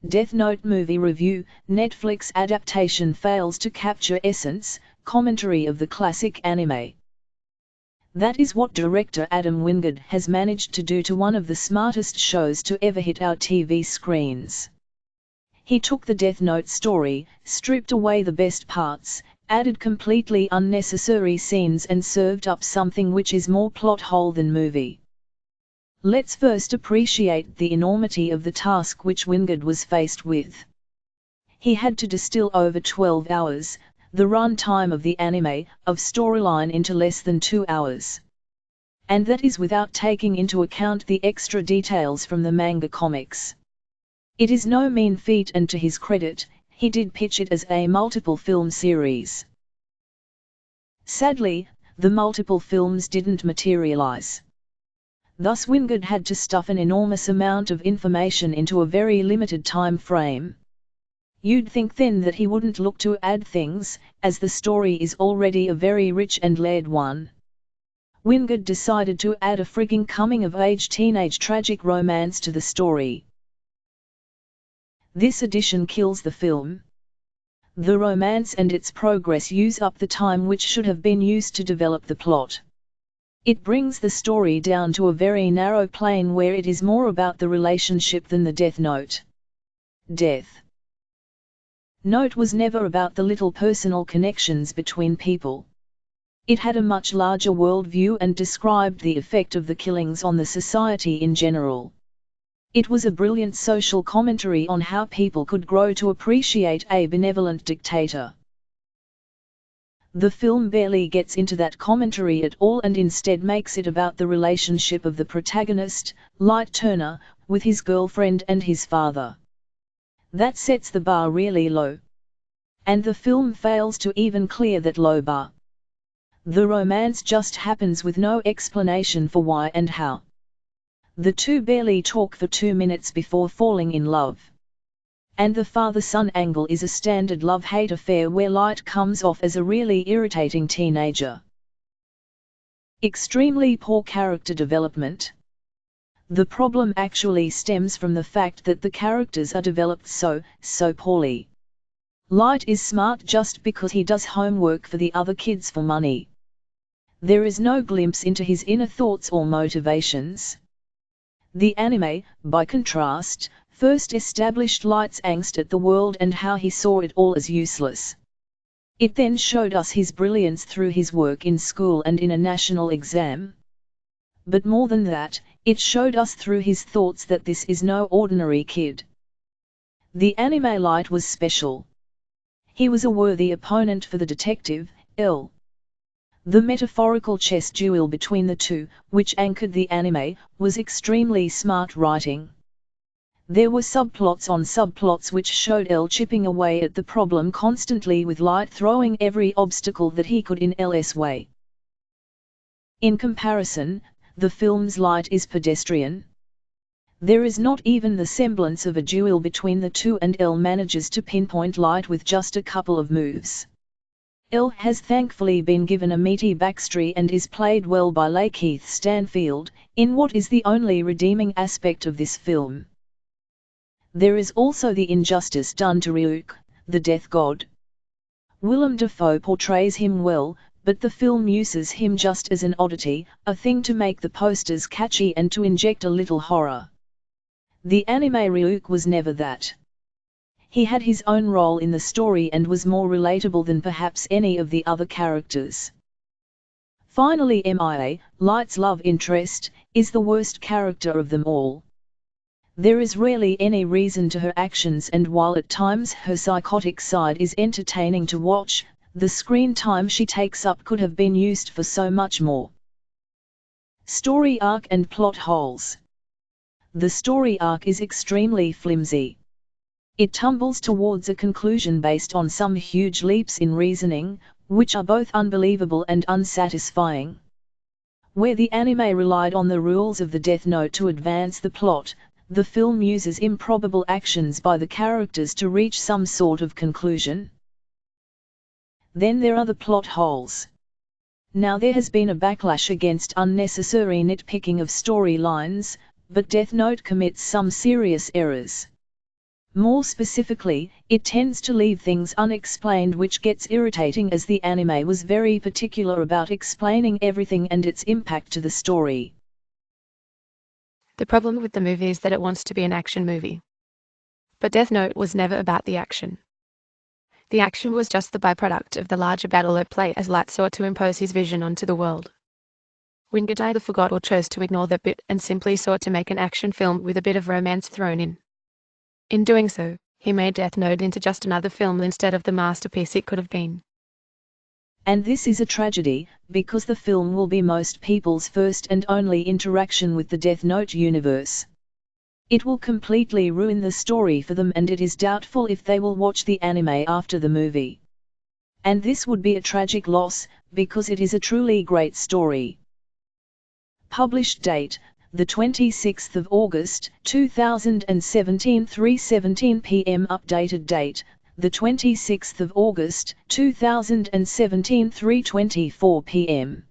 Death Note movie review. Netflix adaptation fails to capture essence, commentary of the classic anime. That is what director Adam Wingard has managed to do to one of the smartest shows to ever hit our TV screens. He took the Death Note story, stripped away the best parts, added completely unnecessary scenes and served up something which is more plot hole than movie. Let's first appreciate the enormity of the task which Wingard was faced with. He had to distill over 12 hours, the run time of the anime, of storyline into less than 2 hours. And that is without taking into account the extra details from the manga comics. It is no mean feat, and to his credit, he did pitch it as a multiple film series. Sadly, the multiple films didn't materialize. Thus Wingard had to stuff an enormous amount of information into a very limited time frame. You'd think then that he wouldn't look to add things, as the story is already a very rich and layered one. Wingard decided to add a frigging coming-of-age teenage tragic romance to the story. This addition kills the film. The romance and its progress use up the time which should have been used to develop the plot. It brings the story down to a very narrow plane where it is more about the relationship than the Death Note. Death Note was never about the little personal connections between people. It had a much larger worldview and described the effect of the killings on the society in general. It was a brilliant social commentary on how people could grow to appreciate a benevolent dictator. The film barely gets into that commentary at all and instead makes it about the relationship of the protagonist, Light Turner, with his girlfriend and his father. That sets the bar really low. And the film fails to even clear that low bar. The romance just happens with no explanation for why and how. The two barely talk for 2 minutes before falling in love. And the father-son angle is a standard love-hate affair where Light comes off as a really irritating teenager. Extremely poor character development. The problem actually stems from the fact that the characters are developed so poorly. Light is smart just because he does homework for the other kids for money. There is no glimpse into his inner thoughts or motivations. The anime, by contrast, first established Light's angst at the world and how he saw it all as useless. It then showed us his brilliance through his work in school and in a national exam. But more than that, it showed us through his thoughts that this is no ordinary kid. The anime Light was special. He was a worthy opponent for the detective, L. The metaphorical chess duel between the two, which anchored the anime, was extremely smart writing. There were subplots on subplots which showed L chipping away at the problem constantly with Light throwing every obstacle that he could in L's way. In comparison, the film's Light is pedestrian. There is not even the semblance of a duel between the two, and L manages to pinpoint Light with just a couple of moves. L has thankfully been given a meaty backstory and is played well by Lakeith Stanfield, in what is the only redeeming aspect of this film. There is also the injustice done to Ryuk, the death god. Willem Dafoe portrays him well, but the film uses him just as an oddity, a thing to make the posters catchy and to inject a little horror. The anime Ryuk was never that. He had his own role in the story and was more relatable than perhaps any of the other characters. Finally, Mia, Light's love interest, is the worst character of them all. There is rarely any reason to her actions, and while at times her psychotic side is entertaining to watch, the screen time she takes up could have been used for so much more. Story arc and plot holes. The story arc is extremely flimsy. It tumbles towards a conclusion based on some huge leaps in reasoning, which are both unbelievable and unsatisfying. Where the anime relied on the rules of the Death Note to advance the plot, the film uses improbable actions by the characters to reach some sort of conclusion. Then there are the plot holes. Now there has been a backlash against unnecessary nitpicking of storylines, but Death Note commits some serious errors. More specifically, it tends to leave things unexplained, which gets irritating as the anime was very particular about explaining everything and its impact to the story. The problem with the movie is that it wants to be an action movie. But Death Note was never about the action. The action was just the byproduct of the larger battle at play as Light sought to impose his vision onto the world. Wingard either forgot or chose to ignore that bit and simply sought to make an action film with a bit of romance thrown in. In doing so, he made Death Note into just another film instead of the masterpiece it could have been. And this is a tragedy, because the film will be most people's first and only interaction with the Death Note universe. It will completely ruin the story for them, and it is doubtful if they will watch the anime after the movie. And this would be a tragic loss, because it is a truly great story. Published date, the 26th of August, 2017, 3:17 p.m. Updated date, the 26th of August, 2017, 3:24 p.m.